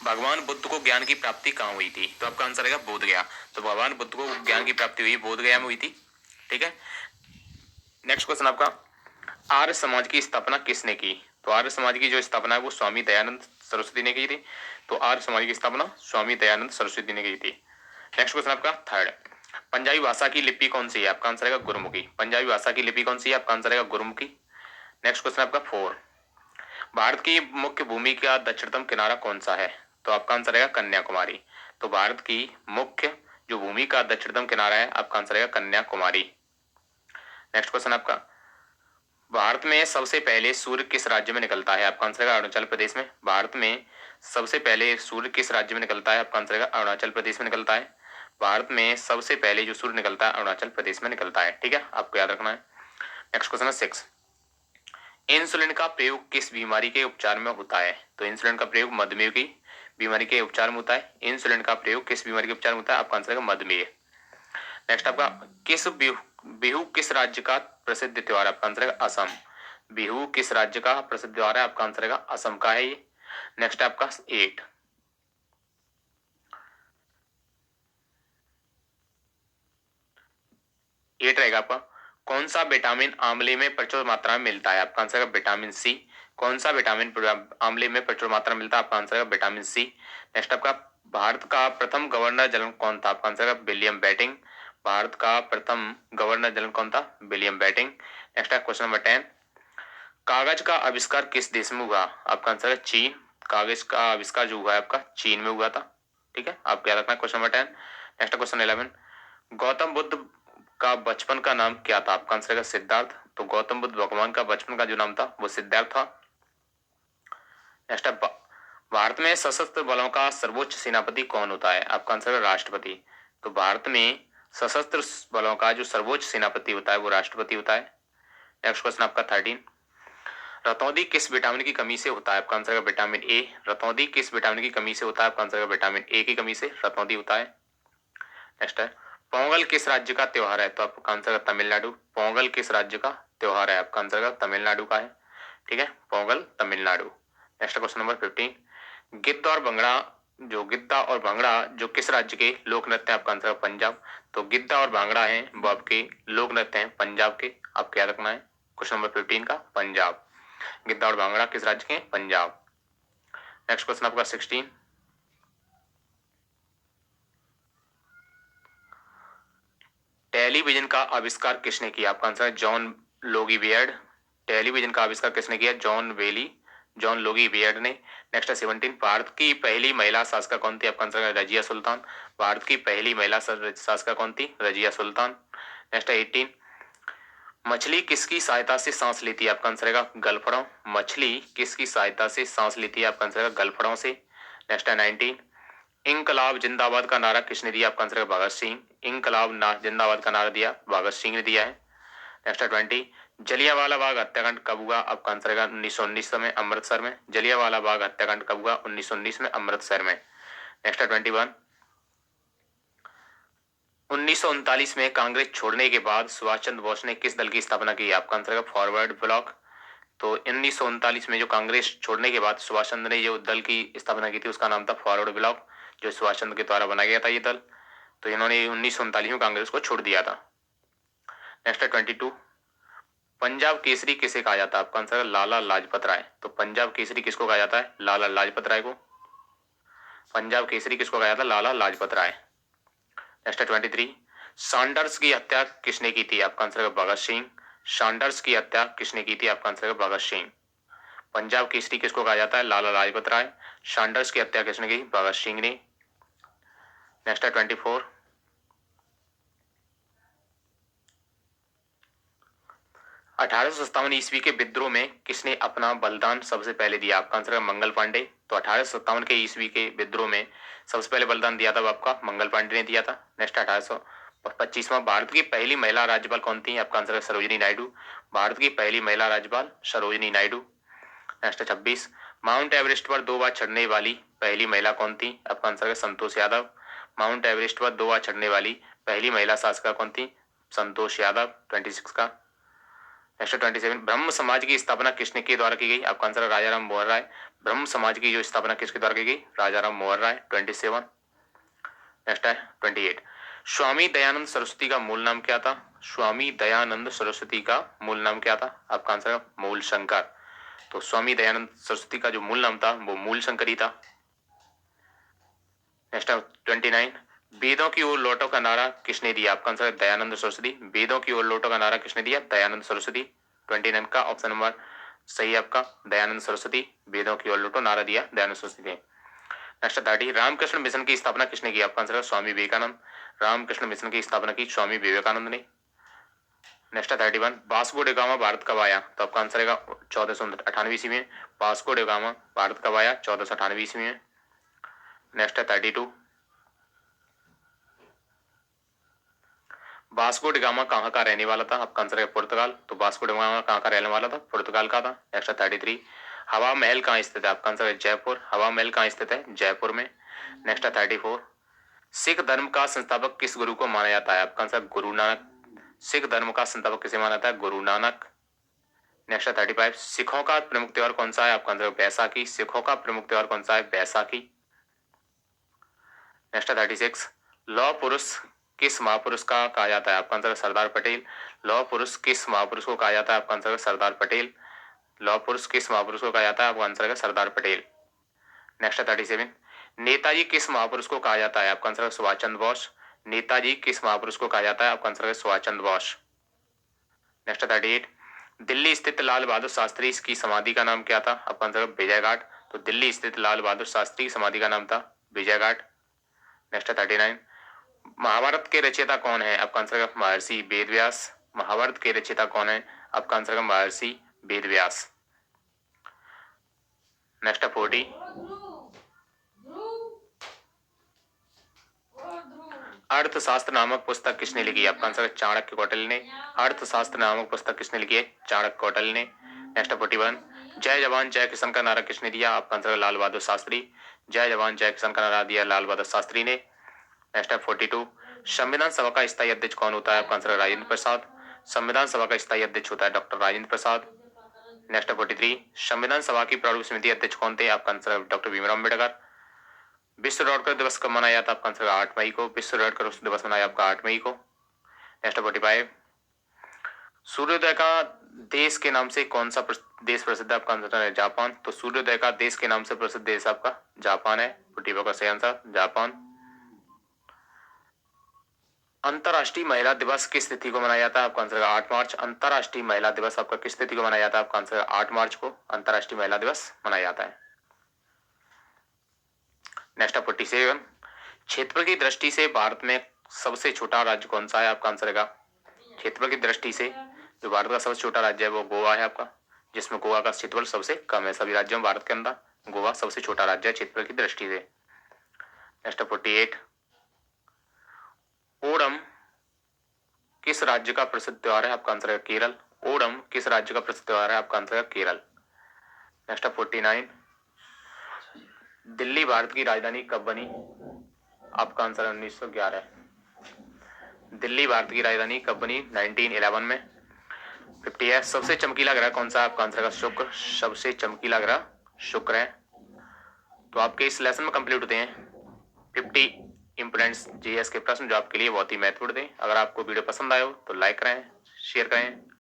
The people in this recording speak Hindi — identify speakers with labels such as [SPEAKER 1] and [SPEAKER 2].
[SPEAKER 1] भगवान बुद्ध को ज्ञान की प्राप्ति कहाँ हुई थी? तो आपका आंसर आएगा बोध गया। तो भगवान बुद्ध को ज्ञान की प्राप्ति हुई बोध गया में हुई थी। ठीक है, नेक्स्ट क्वेश्चन आपका, आर्य समाज की स्थापना किसने की? तो आर्य समाज की जो स्थापना है वो स्वामी दयानंद सरस्वती ने की थी। तो आर्य समाज की स्थापना स्वामी दयानंद सरस्वती ने की थी। नेक्स्ट क्वेश्चन आपका थर्ड, पंजाबी भाषा की लिपि कौन सी है? आपका आंसर आएगा गुरुमुखी। पंजाबी भाषा की लिपि कौन सी है? आपका आंसर आएगा गुरुमुखी। नेक्स्ट क्वेश्चन आपका फोर, भारत की मुख्य भूमि का दक्षिणतम किनारा कौन सा है? तो आपका आंसर आएगा कन्याकुमारी। तो भारत की मुख्य जो भूमि का दक्षिणतम किनारा है, आपका आंसर आएगा कन्याकुमारी। नेक्स्ट क्वेश्चन आपका, भारत में सबसे पहले सूर्य किस राज्य में निकलता है? आपका आंसर है अरुणाचल प्रदेश में। भारत में सबसे पहले सूर्य किस राज्य में निकलता है? आपका आंसर है अरुणाचल प्रदेश में निकलता है। भारत में सबसे पहले जो सूर्य निकलता है अरुणाचल प्रदेश में निकलता है। ठीक है, आपको याद रखना है। नेक्स्ट क्वेश्चन है सिक्स, इंसुलिन का प्रयोग किस बीमारी के उपचार में होता है? तो इंसुलिन का प्रयोग मधुमेह की बीमारी के उपचार में होता है। इंसुलिन का प्रयोग किस बीमारी के उपचार में होता है? आपका आंसर है मधुमेह। नेक्स्ट आपका, किस बिहू बिहू किस राज्य का प्रसिद्ध त्योहार? आपका आंसर है असम। बिहू किस राज्य का प्रसिद्ध त्योहार है? आपका आंसर है असम का है ये। नेक्स्ट आपका एट रहेगा आपका, कौन सा विटामिन आंवले में प्रचुर मात्रा में मिलता है? आपका आंसर है विटामिन सी। कौन सा विटामिन आंवले में प्रचुर मात्रा में मिलता है? आपका आंसर है विटामिन सी। नेक्स्ट आपका, भारत का प्रथम गवर्नर जनरल कौन था? आपका आंसर है विलियम बेंटिंक। भारत का प्रथम गवर्नर जनरल कौन था? William Bentinck. नेक्स्ट है क्वेश्चन नंबर 10, कागज का आविष्कार किस देश में हुआ? आपका आंसर है चीन। कागज का आविष्कार जो हुआ है आपका चीन में हुआ था। ठीक है, आपको याद रखना है question number 10। Next question 11, Gautam Buddha का बचपन का नाम क्या था? आपका आंसर है सिद्धार्थ। तो गौतम बुद्ध भगवान का बचपन का जो नाम था वो सिद्धार्थ था। नेक्स्ट है, भारत में सशस्त्र बलों का सर्वोच्च सेनापति कौन होता है? आपका आंसर है राष्ट्रपति। तो भारत में सशस्त्र बलों का जो सर्वोच्च सेनापति होता है वो राष्ट्रपति होता है। नेक्स्ट क्वेश्चन आपका 13, रतौंधी किस विटामिन की कमी से होता है? आपका आंसर है विटामिन ए। रतौंधी किस विटामिन की कमी से होता है? आपका आंसर है विटामिन ए की कमी से रतौंधी होता है। नेक्स्ट है, पोंगल किस राज्य का त्योहार है? तो आपका आंसर है तमिलनाडु। पोंगल किस राज्य का त्योहार है? आपका आंसर है तमिलनाडु का है। ठीक है, Pongal Tamil Nadu. Next question number 15, गिद्ध और भंगड़ा गिद्दा और भांगड़ा जो किस राज्य के लोक नृत्य है? आपका आंसर है पंजाब। तो गिद्दा और भांगड़ा है वो आपके लोक नृत्य हैं पंजाब के। आपको याद रखना है क्वेश्चन नंबर 15 का पंजाब। गिद्दा और भांगड़ा किस राज्य के? पंजाब। नेक्स्ट क्वेश्चन आपका 16, टेलीविजन का आविष्कार किसने किया? आपका आंसर है जॉन लोगी बियर्ड। टेलीविजन का आविष्कार किसने किया? जॉन लोगी बियर्ड ने। नेक्स्ट है 17, भारत की पहली महिला शासक कौन थी? आपका आंसर है रजिया सुल्तान। भारत की पहली महिला शासक कौन थी? रजिया सुल्तान। नेक्स्ट है 18, मछली किसकी सहायता से सांस लेती है? आपका आंसर है गलफड़ों। मछली किसकी सहायता से सांस लेती है? आपका आंसर है गलफड़ों से। नेक्स्ट है 19, इंकलाब जिंदाबाद का नारा किसने दिया? आपका आंसर है भगत सिंह। जिंदाबाद का नारा दिया भगत सिंह ने दिया है। नेक्स्ट है 20, जलियांवाला बाग हत्याकांड कब हुआ? आपका आंसर है 1919 में अमृतसर में। जलियांवाला बाग हत्याकांड कब हुआ? 1919 में अमृतसर में। नेक्स्ट है 21, 1939 में कांग्रेस छोड़ने के बाद सुभाष चंद्र बोस ने किस दल की स्थापना की? आपका आंसर है फॉरवर्ड ब्लॉक। तो 1939 में जो कांग्रेस छोड़ने के बाद सुभाष चंद्र ने जो दल की स्थापना की थी उसका नाम था फॉरवर्ड ब्लॉक, जो सुभाष चंद्र के द्वारा बनाया गया था ये दल। तो इन्होंने 1939 में कांग्रेस को छोड़ दिया था। नेक्स्ट है 22, पंजाब केसरी किसे कहा जाता है? आपका आंसर है लाला लाजपत राय। तो पंजाब केसरी किसको कहा जाता है? लाला लाजपत राय को। पंजाब केसरी किसको कहा जाता है? लाला लाजपत राय। नेक्स्ट है 23, सैंडर्स की हत्या किसने की थी? आपका आंसर है भगत सिंह। सैंडर्स की हत्या किसने की थी? आपका आंसर है भगत सिंह। पंजाब केसरी किसको कहा जाता है? लाला लाजपत राय। सैंडर्स की हत्या किसने की? भगत सिंह ने। नेक्स्ट है 24, 1857 ईस्वी के विद्रोह में किसने अपना बलिदान सबसे पहले दिया? आपका आंसर है मंगल पांडे। तो 1857 के ईस्वी के विद्रोह में सबसे पहले बलिदान दिया था वो आपका मंगल पांडे ने दिया था। नेक्स्ट 1825वां, भारत की पहली महिला राज्यपाल कौन थी? आपका आंसर है सरोजिनी नायडू। भारत की पहली महिला राज्यपाल Sarojini Naidu. Next 26, mount Everest पर 2 बार चढ़ने वाली पहली महिला कौन थी? आपका आंसर है संतोष यादव। माउंट एवरेस्ट पर 2 बार चढ़ने वाली पहली महिला शासक कौन थी? संतोष यादव। 26 का। नेक्स्ट 27, ब्रह्म समाज की स्थापना किसने के द्वारा की गई? आपका आंसर राजा राम मोहन राय। ब्रह्म समाज की जो स्थापना किसके द्वारा की गई? राजा राम मोहन राय। 27। नेक्स्ट है 28, स्वामी दयानंद सरस्वती का मूल नाम क्या था? स्वामी दयानंद सरस्वती का मूल नाम क्या था? आपका आंसर है मूल शंकर। तो स्वामी दयानंद सरस्वती का जो मूल नाम था वो मूल शंकर ही था। नेक्स्ट है 29, वेदों की ओर लौटो का नारा किसने दिया? आपका आंसर है दयानंद सरस्वती। वेदों की ओर लौटो का नारा किसने दिया? दयानंद सरस्वती। 29 का ऑप्शन नंबर सही है आपका, दयानंद सरस्वती। वेदों की ओर लौटो नारा दिया दयानंद सरस्वती ने। नेक्स्ट 30, रामकृष्ण मिशन की स्थापना किसने की? आपका आंसर है स्वामी विवेकानंद। रामकृष्ण मिशन की स्थापना की स्वामी विवेकानंद ने। Next 31, Vasco D gamma Bharat कब आया? तो आपका आंसर है 1498 ईस्वी में। वास्को डी गामा भारत कब आया? 1498 ईस्वी में। नेक्स्ट है 32, वास्को डी गामा कहाँ का रहने वाला था? आपका आंसर है पुर्तगाल। तो वास्को डी गामा कहाँ का रहने वाला था? पुर्तगाल का था। नेक्स्ट 33, हवा महल कहाँ स्थित है? आपका आंसर है जयपुर। हवा महल कहाँ स्थित है? जयपुर में। नेक्स्ट 34, सिख धर्म का संस्थापक किस गुरु को माना जाता है? आपका आंसर गुरु नानक। सिख धर्म का संस्थापक किसे माना जाता है? गुरु नानक। नेक्स्ट 35, सिखों का प्रमुख त्योहार कौन सा है? आपका आंसर बैसाखी। सिखों का प्रमुख त्योहार कौन सा है? बैसाखी। नेक्स्ट 36, लौह पुरुष किस महापुरुष का कहा जाता है? आपका आंसर सरदार पटेल। लौह पुरुष किस महापुरुष को कहा जाता है? आपका आंसर सरदार पटेल। लौह पुरुष किस महापुरुष को कहा जाता है? आपका आंसर है सरदार पटेल। नेक्स्ट 37, नेताजी किस महापुरुष को कहा जाता है? आपका आंसर है सुभाष चंद्र बोस। नेताजी किस महापुरुष को कहा जाता है? आपका आंसर है सुभाष चंद्र बोस। नेक्स्ट 38, दिल्ली स्थित लाल बहादुर शास्त्री की समाधि का नाम क्या था? आपका आंसर है विजय घाट। तो दिल्ली स्थित लाल बहादुर शास्त्री की समाधि का नाम था विजय घाट। नेक्स्ट 39, महाभारत के रचयिता कौन है? आपका आंसर है महर्षि वेद व्यास। महाभारत के रचयिता कौन है? आपका आंसर है महर्षि वेद व्यास। नेक्स्ट 40, अर्थशास्त्र नामक पुस्तक किसने लिखी? आपका आंसर है चाणक्य कौटिल्य ने। अर्थशास्त्र नामक पुस्तक किसने लिखी है? चाणक्य कौटिल्य ने। नेक्स्ट 41, जय जवान जय किसान का नारा किसने दिया? आपका आंसर है लाल बहादुर शास्त्री। जय जवान जय किसान का नारा दिया लाल बहादुर शास्त्री ने। नेक्स्ट 42, संविधान सभा का स्थायी अध्यक्ष कौन होता है? आपका आंसर है राजेंद्र प्रसाद। संविधान सभा का स्थायी अध्यक्ष होता है डॉक्टर राजेंद्र प्रसाद। नेक्स्ट 43, संविधान सभा की प्रारूप समिति अध्यक्ष कौन थे? आपका आंसर है डॉक्टर भीमराव अम्बेडकर। विश्व रेडक्रॉस दिवस कब मनाया था? आपका आंसर 8 मई को। विश्व रेडक्रॉस दिवस मनाया आपका 8 मई को। नेक्स्ट 45, सूर्योदय का देश के नाम से कौन सा देश प्रसिद्ध है? आपका आंसर है जापान। तो सूर्योदय का देश के नाम से प्रसिद्ध देश आपका जापान है। 45 का सही आंसर जापान। अंतर्राष्ट्रीय महिला दिवस किस तिथि को मनाया जाता है? आपका आंसर है 8 मार्च। अंतर्राष्ट्रीय महिला दिवस आपका किस तिथि को मनाया जाता है? आपका आंसर है 8 मार्च को अंतर्राष्ट्रीय महिला दिवस मनाया जाता है। नेक्स्ट 47, क्षेत्रफल की दृष्टि से भारत में सबसे छोटा राज्य कौन सा है? आपका आंसर है क्षेत्रफल की दृष्टि से जो भारत का सबसे छोटा राज्य है वो गोवा है आपका, जिसमें गोवा का क्षेत्रफल सबसे कम है सभी राज्यों में। भारत के अंदर गोवा सबसे छोटा राज्य है क्षेत्रफल की दृष्टि से। नेक्स्ट 48, ओणम किस राज्य का प्रसिद्ध त्योहार है? आपका आंसर है केरल। ओणम किस राज्य का प्रसिद्ध त्योहार है? आपका आंसर है केरल। नेक्स्ट 49, दिल्ली भारत की राजधानी कब बनी? आपका आंसर है 1911। दिल्ली भारत की राजधानी कब बनी? 1911 में। 50 है, सबसे चमकीला ग्रह कौन सा है? आपका आंसर है शुक्र। सबसे चमकीला ग्रह शुक्र है। तो आपके इस लेसन में कंप्लीट होते हैं 50 इंपोर्टेंट जीएस के प्रश्न जो आपके लिए बहुत ही महत्वपूर्ण थे। अगर आपको वीडियो पसंद आया हो तो लाइक करें, शेयर करें।